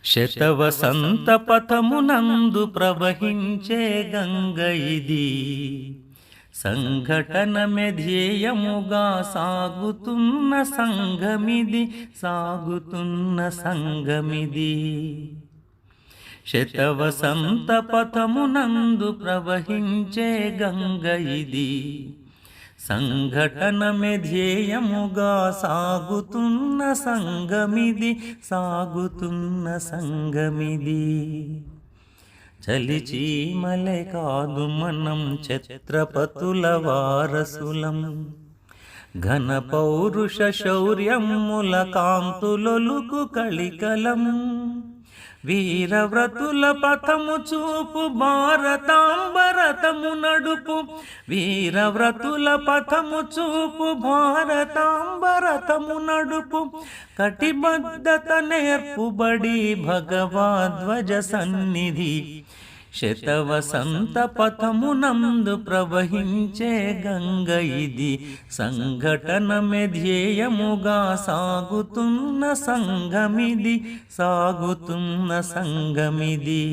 శతవసంత పథమునందు ప్రవహించే గంగ ఇది, సంఘటనమే ధ్యేయముగా సాగుతున్న సంఘమిది, సాగుతున్న సంఘమిది. శతవసంత పథమునందు ప్రవహించే గంగ ఇది, సంఘటనమే ధ్యేయముగా సాగుతున్న సంఘమిది, సాగుతున్న సంఘమిది. చలిచీమలే కాదు మనం ఛత్రపతుల వారసులం, ఘన పౌరుష శౌర్యముల కాంతులొలుకు కలికలం. వీరవ్రతుల పథము చూపు భారతాంబరతము నడుపు, వీరవ్రతుల పథము చూపు భారతాంబరతము నడుపు. కటిబద్ధత నేర్పుబడి భగవద్వజ సన్నిధి, శతవసంత పథమునందు ప్రవహించే గంగ ఇది, సంఘటనమే ధ్యేయముగా సాగుతున్న సంఘమిది, సాగుతున్న సంఘమిది.